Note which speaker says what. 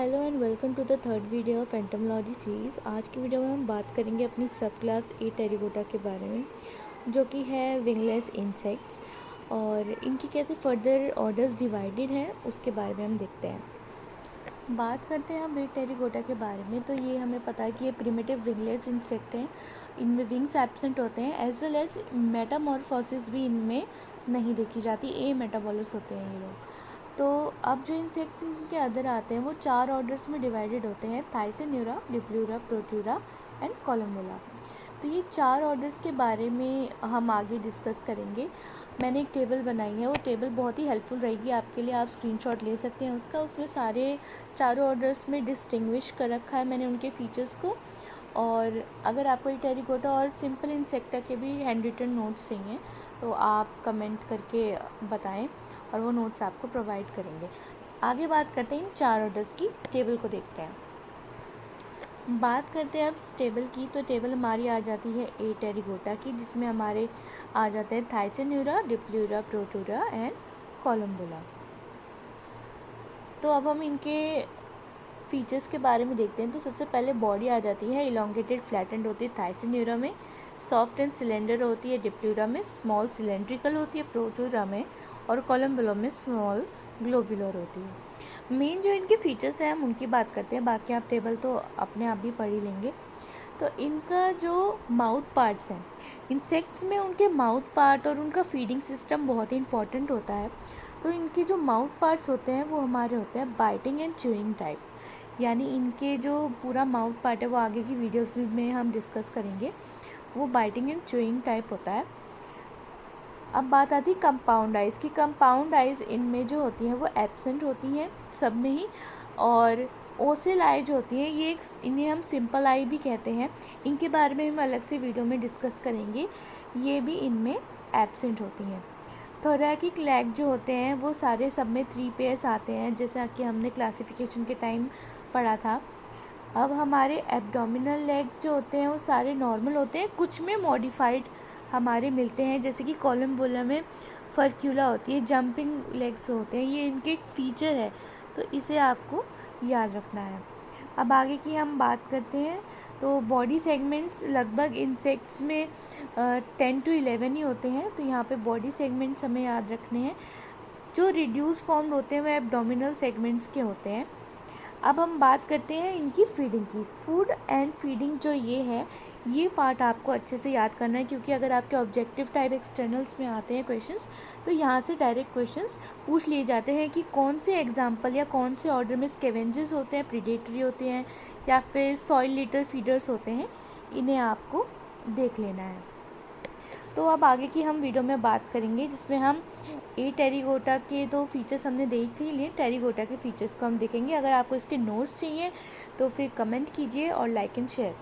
Speaker 1: Hello and welcome to the third video of entomology series. आज की video में हम बात करेंगे अपनी सब क्लास ए टेरिकोटा के बारे में, जो कि है विंगलेस इंसेक्ट्स, और इनकी कैसे फर्दर ऑर्डर्स डिवाइडेड हैं उसके बारे में हम देखते हैं। बात करते हैं हम ए टेरिकोटा के बारे में, तो ये हमें पता है कि ये प्रिमिटिव विंगलेस इंसेक्ट हैं। इनमें विंग्स एब्सेंट होते हैं, एज वेल एज मेटामॉर्फोसिस भी इनमें नहीं देखी जाती, ए मेटाबॉलस होते हैं ये लोग। तो अब जो इंसेक्ट्स के अदर आते हैं वो 4 ऑर्डर्स में डिवाइडेड होते हैं: थाइसेन्यूरा, डिप्लूरा, प्रोट्यूरा एंड कोलम्बोला। तो ये 4 ऑर्डर्स के बारे में हम आगे डिस्कस करेंगे। मैंने एक टेबल बनाई है, वो टेबल बहुत ही हेल्पफुल रहेगी आपके लिए, आप स्क्रीनशॉट ले सकते हैं उसका। उसमें सारे चारों ऑर्डर्स में डिस्टिंग्विश कर रखा है मैंने उनके फीचर्स को। और अगर आपको ये टेरिकोटा और सिंपल इंसेक्टा के भी हैंड रिटन नोट्स चाहिए तो आप कमेंट करके बताएं और वो नोट्स आपको प्रोवाइड करेंगे। आगे बात करते हैं इन 4 ऑर्डर्स की, टेबल को देखते हैं। बात करते हैं अब इस टेबल की, तो टेबल हमारी आ जाती है ए टेरिकोटा की, जिसमें हमारे आ जाते हैं थाइसेन्यूरा, डिप्लूरा, प्रोट्यूरा एंड कोलम्बोला। तो अब हम इनके फीचर्स के बारे में देखते हैं। तो सबसे पहले बॉडी आ जाती है इलोंगेटेड फ्लैटेंड होती है थाइसेन्यूरा में, सॉफ्ट एंड सिलेंडर होती है डिप्लूरा में, स्मॉल सिलेंड्रिकल होती है प्रोट्यूरा में, और कोलम्बोला में स्मॉल ग्लोबुलर होती है। मेन जो इनके फीचर्स हैं हम उनकी बात करते हैं, बाकी आप टेबल तो अपने आप भी पढ़ ही लेंगे। तो इनका जो माउथ पार्ट्स हैं, इंसेक्ट्स में उनके माउथ पार्ट और उनका फीडिंग सिस्टम बहुत ही इंपॉर्टेंट होता है। तो इनके जो माउथ पार्ट्स होते हैं वो हमारे होते हैं बाइटिंग एंड च्यूइंग टाइप, यानी इनके जो पूरा माउथ पार्ट है वो आगे की वीडियोस में हम डिस्कस करेंगे, वो बाइटिंग एंड च्यूइंग टाइप होता है। अब बात आती है कंपाउंड आइज़ की। कंपाउंड आइज़ इनमें जो होती हैं वो एब्सेंट होती हैं सब में ही, और ओसेल आई जो होती है ये इन्हें हम सिंपल आई भी कहते हैं। इनके बारे में हम अलग से वीडियो में डिस्कस करेंगे, ये भी इनमें एब्सेंट होती हैं। थोरैकिक लेग जो होते हैं वो सारे सब में 3 पेयर्स आते हैं, जैसा कि हमने क्लासिफिकेशन के टाइम पढ़ा था। अब हमारे एब्डोमिनल लेग्स जो होते हैं वो सारे नॉर्मल होते हैं, कुछ में मॉडिफाइड हमारे मिलते हैं, जैसे कि कोलम्बोला में फर्क्यूला होती है, जंपिंग लेग्स होते हैं, ये इनके एक फीचर है, तो इसे आपको याद रखना है। अब आगे की हम बात करते हैं। तो बॉडी सेगमेंट्स लगभग इंसेक्ट्स में 10 to 11 ही होते हैं, तो यहाँ पे बॉडी सेगमेंट्स हमें याद रखने हैं। जो रिड्यूस फॉर्म्ड होते हैं वो एब्डोमिनल सेगमेंट्स के होते हैं। अब हम बात करते हैं इनकी फीडिंग की। फूड एंड फीडिंग जो ये है, ये पार्ट आपको अच्छे से याद करना है, क्योंकि अगर आपके ऑब्जेक्टिव टाइप एक्सटर्नल्स में आते हैं क्वेश्चंस, तो यहाँ से डायरेक्ट क्वेश्चंस पूछ लिए जाते हैं कि कौन से एग्जाम्पल या कौन से ऑर्डर में स्कैवेंजर्स होते हैं, प्रीडेटरी होते हैं, या फिर सॉइल लिटर फीडर्स होते हैं, इन्हें आपको देख लेना है। तो अब आगे की हम वीडियो में बात करेंगे, जिसमें हम ए टेरिकोटा के तो फीचर्स हमने देख ही लिए, टेरिकोटा के फीचर्स को हम देखेंगे। अगर आपको इसके नोट्स चाहिए तो फिर कमेंट कीजिए और लाइक एंड शेयर।